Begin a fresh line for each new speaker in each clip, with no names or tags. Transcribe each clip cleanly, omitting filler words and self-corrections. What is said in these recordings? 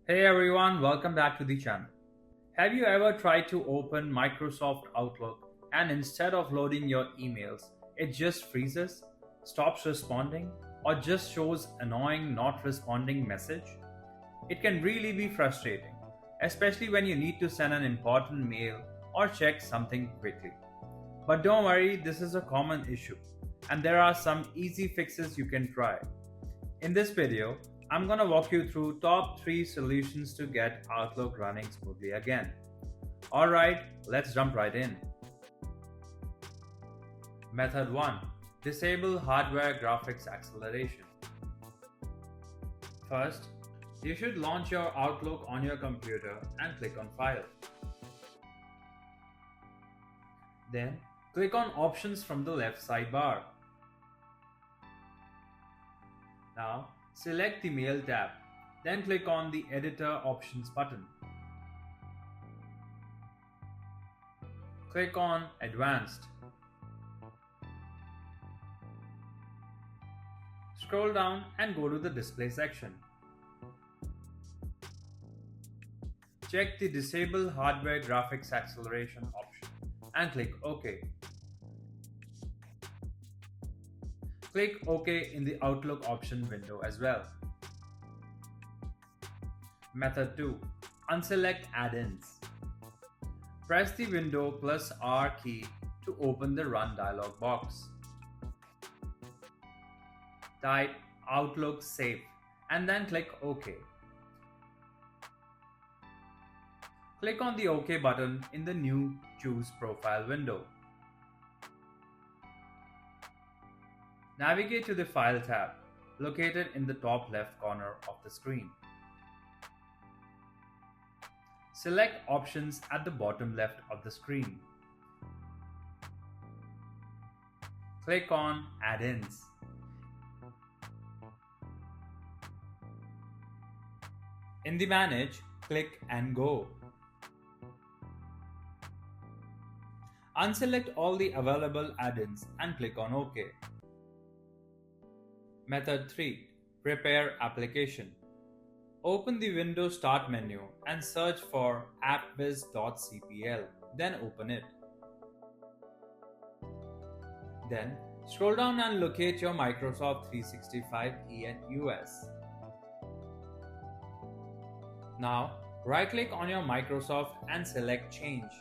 Hey everyone, welcome back to the channel. Have you ever tried to open Microsoft Outlook and instead of loading your emails, it just freezes, stops responding, or just shows annoying not responding message? It can really be frustrating, especially when you need to send an important mail or check something quickly. But don't worry, this is a common issue, and there are some easy fixes you can try. In this video, I'm gonna walk you through top 3 solutions to get Outlook running smoothly again. Alright, let's jump right in. Method 1. Disable hardware graphics acceleration. First, you should launch your Outlook on your computer and click on File. Then, click on Options from the left sidebar. Now, select the Mail tab, then click on the Editor Options button. Click on Advanced. Scroll down and go to the Display section. Check the Disable Hardware Graphics Acceleration option and click OK. Click OK in the Outlook option window as well. Method 2. Unselect add-ins. Press the Window plus R key to open the Run dialog box. Type Outlook Save and then click OK. Click on the OK button in the new Choose Profile window. Navigate to the File tab, located in the top left corner of the screen. Select Options at the bottom left of the screen. Click on Add-ins. In the Manage, click and Go. Unselect all the available add-ins and click on OK. Method 3. Prepare application. Open the Windows Start menu and search for appwiz.cpl, then open it. Then, scroll down and locate your Microsoft 365 ENUS. Now, right-click on your Microsoft and select Change.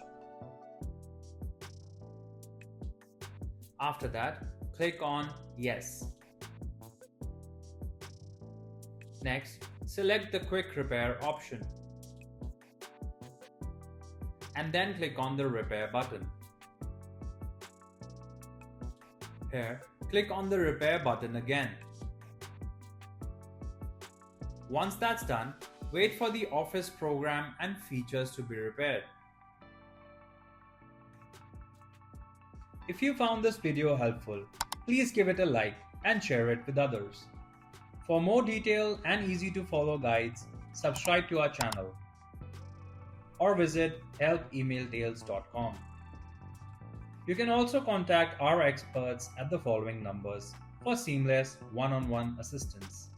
After that, click on Yes. Next, select the Quick Repair option and then click on the Repair button. Here, click on the Repair button again. Once that's done, wait for the Office program and features to be repaired. If you found this video helpful, please give it a like and share it with others. For more detailed and easy to follow guides, subscribe to our channel or visit help@emailtails.com. You can also contact our experts at the following numbers for seamless one-on-one assistance.